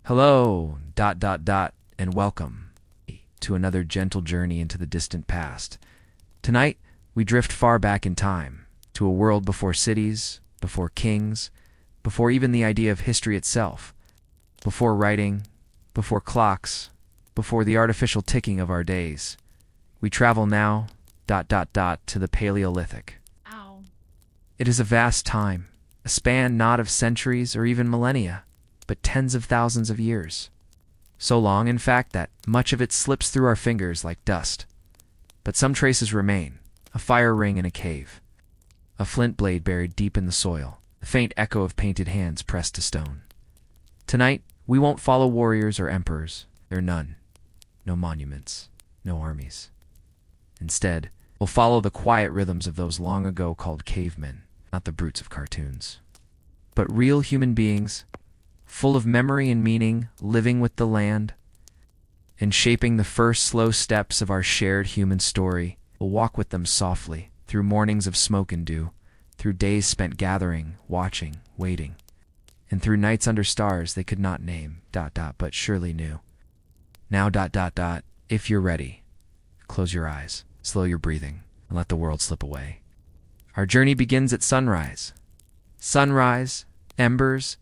Hello, and welcome to another gentle journey into the distant past. Tonight, we drift far back in time, to a world before cities, before kings, before even the idea of history itself, before writing, before clocks, before the artificial ticking of our days. We travel now, to the Paleolithic. Ow. It is a vast time, a span not of centuries or even millennia, but tens of thousands of years. So long, in fact, that much of it slips through our fingers like dust. But some traces remain: a fire ring in a cave, a flint blade buried deep in the soil, the faint echo of painted hands pressed to stone. Tonight, we won't follow warriors or emperors. There are none. No monuments, no armies. Instead, we'll follow the quiet rhythms of those long ago called cavemen, not the brutes of cartoons, but real human beings, full of memory and meaning, living with the land, and shaping the first slow steps of our shared human story. We'll walk with them softly, through mornings of smoke and dew, through days spent gathering, watching, waiting, and through nights under stars they could not name, but surely knew. Now, if you're ready, close your eyes, slow your breathing, and let the world slip away. Our journey begins at sunrise. Sunrise, embers,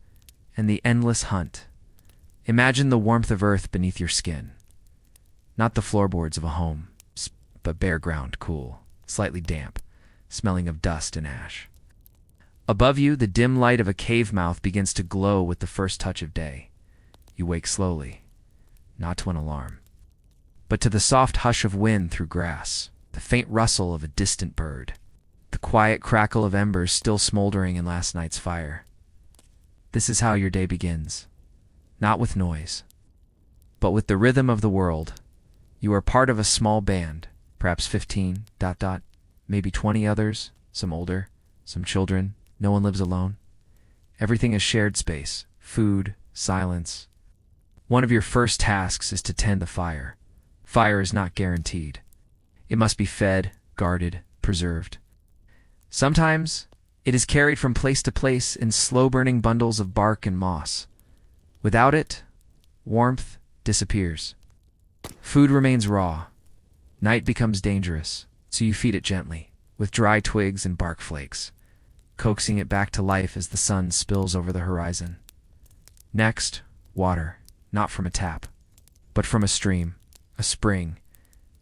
and the endless hunt. Imagine the warmth of earth beneath your skin. Not the floorboards of a home, but bare ground, cool, slightly damp, smelling of dust and ash. Above you, the dim light of a cave mouth begins to glow with the first touch of day. You wake slowly, not to an alarm, but to the soft hush of wind through grass, the faint rustle of a distant bird, the quiet crackle of embers still smoldering in last night's fire. This is how your day begins, not with noise, but with the rhythm of the world. You are part of a small band, perhaps 15, maybe 20 others, some older, some children. No one lives alone. Everything is shared space, food, silence. One of your first tasks is to tend the fire. Fire is not guaranteed. It must be fed, guarded, preserved. Sometimes it is carried from place to place in slow-burning bundles of bark and moss. Without it, warmth disappears. Food remains raw. Night becomes dangerous, so you feed it gently, with dry twigs and bark flakes, coaxing it back to life as the sun spills over the horizon. Next, water, not from a tap, but from a stream, a spring,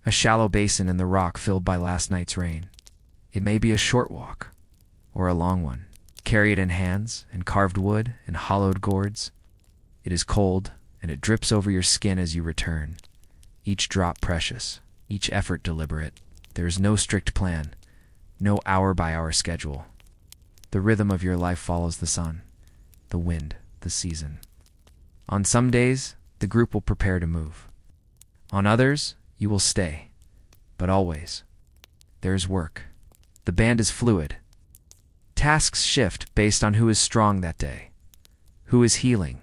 a shallow basin in the rock filled by last night's rain. It may be a short walk, or a long one. Carry it in hands, and carved wood, and hollowed gourds. It is cold, and it drips over your skin as you return. Each drop precious, each effort deliberate. There is no strict plan, no hour-by-hour schedule. The rhythm of your life follows the sun, the wind, the season. On some days, the group will prepare to move. On others, you will stay. But always, there is work. The band is fluid. Tasks shift based on who is strong that day, who is healing,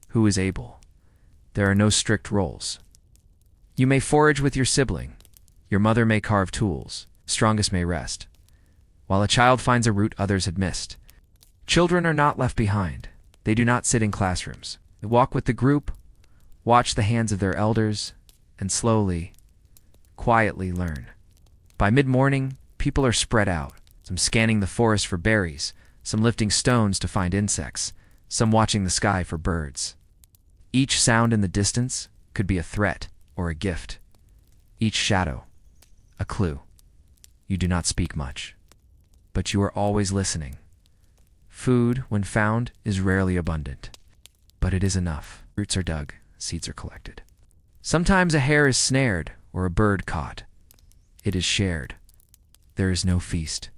who is able. There are no strict roles. You may forage with your sibling. Your mother may carve tools. Strongest may rest. While a child finds a route others had missed. Children are not left behind. They do not sit in classrooms. They walk with the group, watch the hands of their elders, and slowly, quietly learn. By mid-morning, people are spread out, some scanning the forest for berries, some lifting stones to find insects, some watching the sky for birds. Each sound in the distance could be a threat or a gift. Each shadow, a clue. You do not speak much, but you are always listening. Food, when found, is rarely abundant, but it is enough. Roots are dug, seeds are collected. Sometimes a hare is snared or a bird caught. It is shared. There is no feast,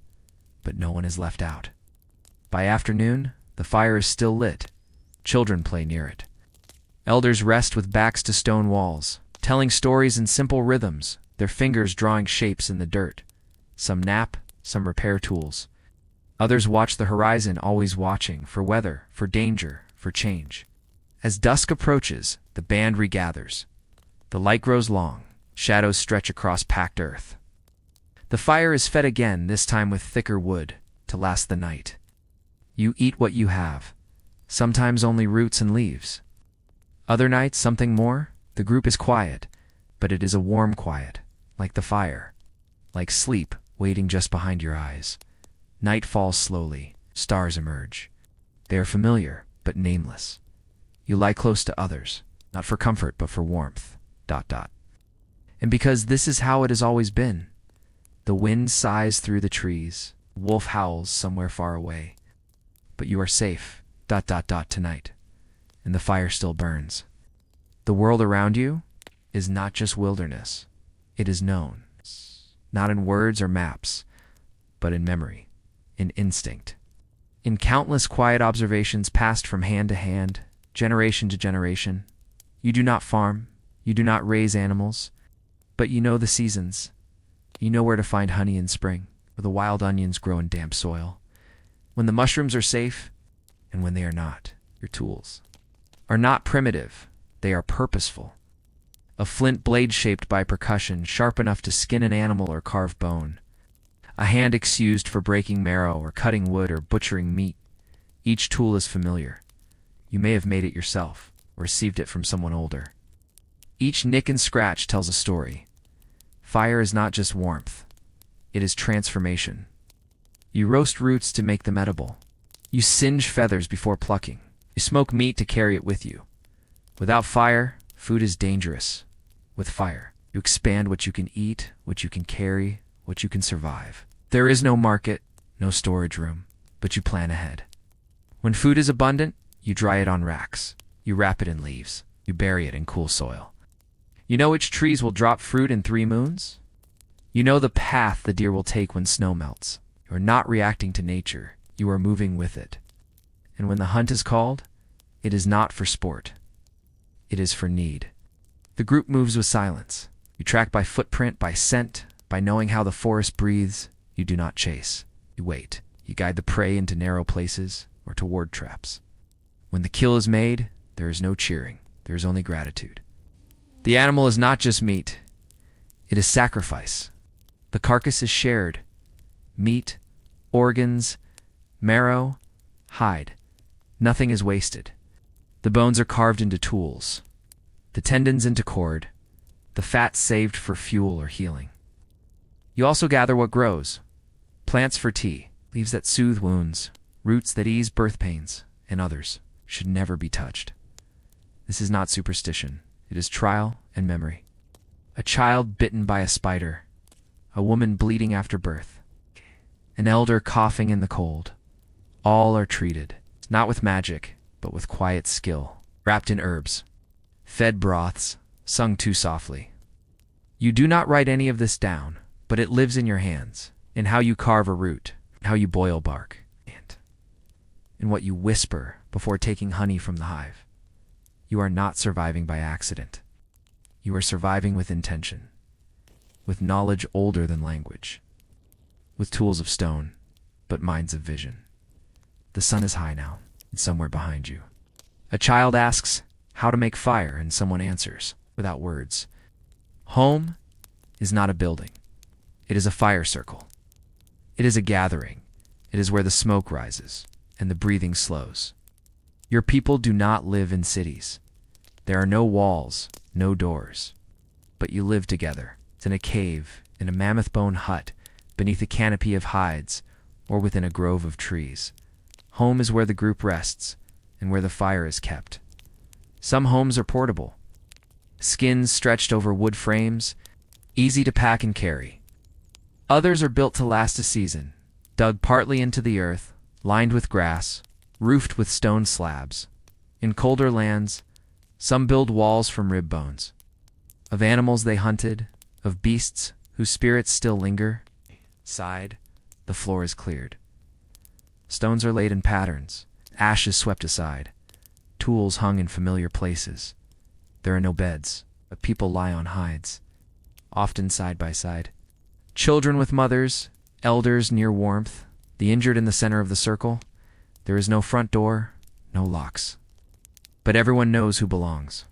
but no one is left out. By afternoon, the fire is still lit. Children play near it. Elders rest with backs to stone walls, telling stories in simple rhythms, their fingers drawing shapes in the dirt. Some nap, some repair tools. Others watch the horizon, always watching, for weather, for danger, for change. As dusk approaches, the band regathers. The light grows long, shadows stretch across packed earth. The fire is fed again, this time with thicker wood, to last the night. You eat what you have, sometimes only roots and leaves. Other nights, something more. The group is quiet, but it is a warm quiet, like the fire, like sleep waiting just behind your eyes. Night falls slowly, stars emerge. They are familiar, but nameless. You lie close to others, not for comfort, but for warmth. ... And because this is how it has always been, the wind sighs through the trees, wolf howls somewhere far away. But you are safe. ... Tonight. And the fire still burns. The world around you is not just wilderness. It is known, not in words or maps, but in memory, in instinct, in countless quiet observations passed from hand to hand, generation to generation. You do not farm, you do not raise animals, but you know the seasons. You know where to find honey in spring, where the wild onions grow in damp soil, when the mushrooms are safe, and when they are not. Your tools are not primitive, they are purposeful. A flint blade shaped by percussion, sharp enough to skin an animal or carve bone. A hand excused for breaking marrow or cutting wood or butchering meat. Each tool is familiar. You may have made it yourself or received it from someone older. Each nick and scratch tells a story. Fire is not just warmth. It is transformation. You roast roots to make them edible. You singe feathers before plucking. You smoke meat to carry it with you. Without fire, food is dangerous. With fire, you expand what you can eat, what you can carry, what you can survive. There is no market, no storage room, but you plan ahead. When food is abundant, you dry it on racks. You wrap it in leaves. You bury it in cool soil. You know which trees will drop fruit in 3 moons? You know the path the deer will take when snow melts. You are not reacting to nature. You are moving with it. And when the hunt is called, it is not for sport. It is for need. The group moves with silence. You track by footprint, by scent, by knowing how the forest breathes. You do not chase. You wait. You guide the prey into narrow places or toward traps. When the kill is made, there is no cheering. There is only gratitude. The animal is not just meat. It is sacrifice. The carcass is shared. Meat, organs, marrow, hide. Nothing is wasted. The bones are carved into tools, the tendons into cord, the fat saved for fuel or healing. You also gather what grows: plants for tea, leaves that soothe wounds, roots that ease birth pains, and others should never be touched. This is not superstition. It is trial and memory. A child bitten by a spider, a woman bleeding after birth, an elder coughing in the cold. All are treated, not with magic, but with quiet skill, wrapped in herbs, fed broths, sung too softly. You do not write any of this down, but it lives in your hands, in how you carve a root, how you boil bark, and in what you whisper before taking honey from the hive. You are not surviving by accident. You are surviving with intention, with knowledge older than language, with tools of stone, but minds of vision. The sun is high now, and somewhere behind you. A child asks how to make fire, and someone answers, without words. Home is not a building. It is a fire circle. It is a gathering. It is where the smoke rises, and the breathing slows. Your people do not live in cities. There are no walls, no doors. But you live together, in a cave, in a mammoth bone hut, beneath a canopy of hides, or within a grove of trees. Home is where the group rests, and where the fire is kept. Some homes are portable. Skins stretched over wood frames, easy to pack and carry. Others are built to last a season, dug partly into the earth, lined with grass, roofed with stone slabs. In colder lands, some build walls from rib bones. Of animals they hunted, of beasts whose spirits still linger, sighed, the floor is cleared. Stones are laid in patterns, ashes swept aside, tools hung in familiar places. There are no beds, but people lie on hides, often side by side. Children with mothers, elders near warmth, the injured in the center of the circle. There is no front door, no locks. But everyone knows who belongs.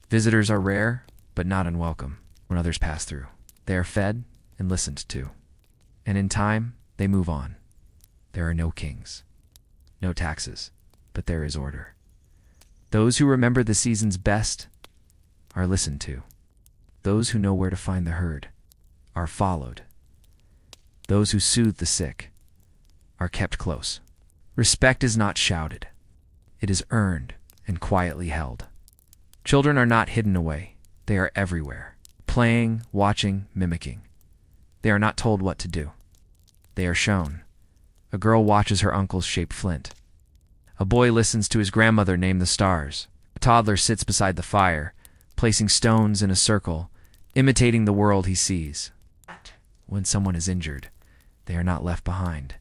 Visitors are rare, but not unwelcome when others pass through. They are fed and listened to. And in time, they move on. There are no kings, no taxes, but there is order. Those who remember the seasons best are listened to. Those who know where to find the herd are followed. Those who soothe the sick are kept close. Respect is not shouted. It is earned and quietly held. Children are not hidden away. They are everywhere, playing, watching, mimicking. They are not told what to do. They are shown. A girl watches her uncles shape flint. A boy listens to his grandmother name the stars. A toddler sits beside the fire, placing stones in a circle, imitating the world he sees. When someone is injured, they are not left behind.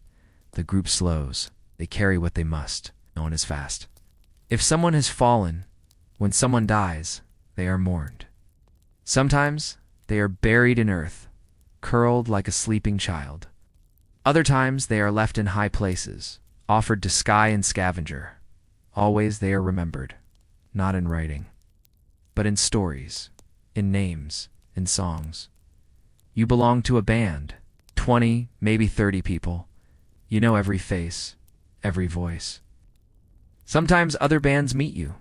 The group slows. They carry what they must. No one is fast. If someone has fallen, when someone dies, they are mourned. Sometimes they are buried in earth, curled like a sleeping child. Other times they are left in high places, offered to sky and scavenger. Always they are remembered, not in writing, but in stories, in names, in songs. You belong to a band, 20, maybe 30 people. You know every face, every voice. Sometimes other bands meet you,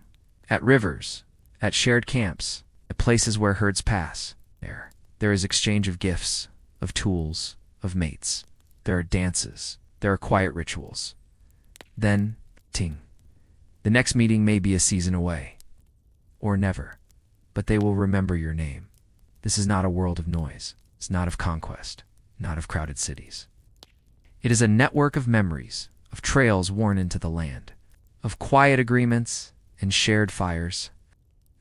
at rivers, at shared camps, at places where herds pass. There is exchange of gifts, of tools, of mates. There are dances. There are quiet rituals. Then, ting. The next meeting may be a season away. Or never. But they will remember your name. This is not a world of noise. It's not of conquest. Not of crowded cities. It is a network of memories, of trails worn into the land, of quiet agreements and shared fires.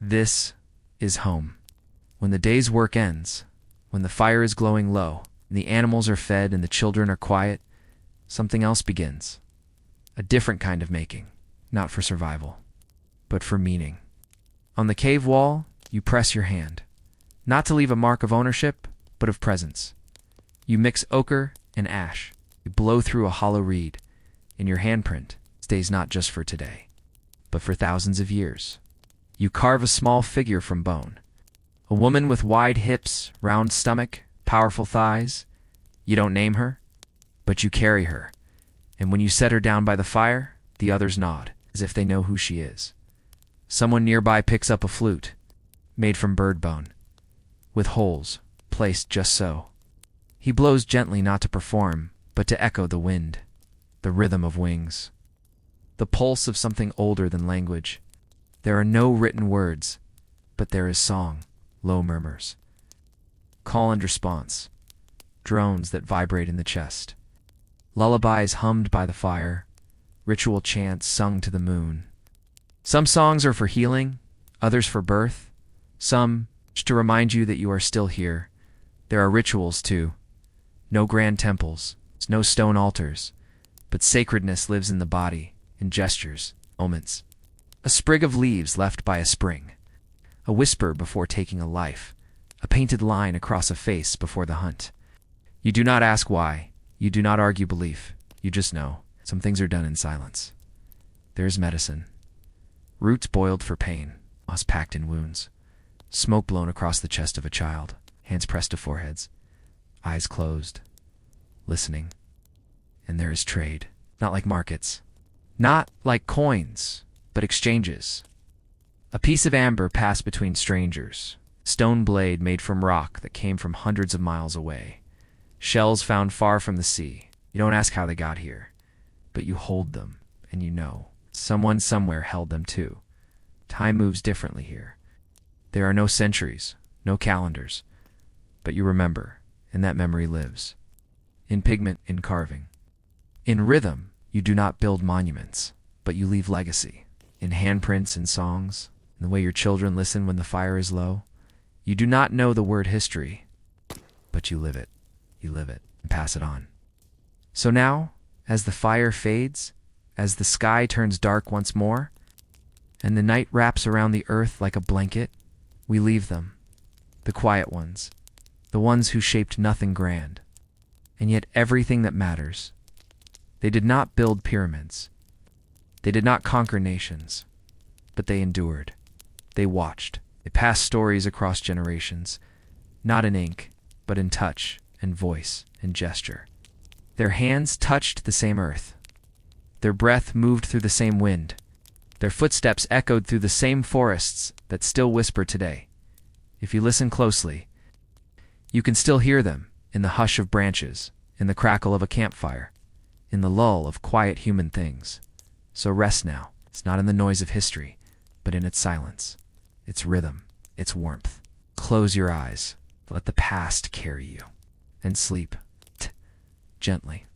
This is home. When the day's work ends, when the fire is glowing low, and the animals are fed and the children are quiet, something else begins. A different kind of making, not for survival, but for meaning. On the cave wall, you press your hand, not to leave a mark of ownership, but of presence. You mix ochre and ash. You blow through a hollow reed, and your handprint stays not just for today, but for thousands of years. You carve a small figure from bone. A woman with wide hips, round stomach, powerful thighs. You don't name her, but you carry her. And when you set her down by the fire, the others nod, as if they know who she is. Someone nearby picks up a flute, made from bird bone, with holes placed just so. He blows gently not to perform, but to echo the wind, the rhythm of wings, the pulse of something older than language. There are no written words, but there is song, low murmurs, call and response, drones that vibrate in the chest, lullabies hummed by the fire, ritual chants sung to the moon. Some songs are for healing, others for birth, some to remind you that you are still here. There are rituals, too. No grand temples, no stone altars, but sacredness lives in the body, in gestures, moments. A sprig of leaves left by a spring, a whisper before taking a life, a painted line across a face before the hunt. You do not ask why, you do not argue belief, you just know. Some things are done in silence. There is medicine. Roots boiled for pain, moss packed in wounds, smoke blown across the chest of a child, hands pressed to foreheads, eyes closed, listening. And there is trade, not like markets, not like coins, but exchanges. A piece of amber passed between strangers, stone blade made from rock that came from hundreds of miles away, shells found far from the sea. You don't ask how they got here, but you hold them, and you know. Someone somewhere held them too. Time moves differently here. There are no centuries, no calendars, but you remember, and that memory lives. In pigment, in carving. In rhythm, you do not build monuments, but you leave legacy. In handprints and songs, in the way your children listen when the fire is low. You do not know the word history, but you live it. You live it and pass it on. So now, as the fire fades, as the sky turns dark once more, and the night wraps around the earth like a blanket, we leave them, the quiet ones, the ones who shaped nothing grand, and yet everything that matters. They did not build pyramids. They did not conquer nations, but they endured. They watched. They passed stories across generations, not in ink, but in touch and voice and gesture. Their hands touched the same earth. Their breath moved through the same wind. Their footsteps echoed through the same forests that still whisper today. If you listen closely, you can still hear them in the hush of branches, in the crackle of a campfire, in the lull of quiet human things. So rest now. It's not in the noise of history, but in its silence, its rhythm, its warmth. Close your eyes. Let the past carry you. And sleep gently.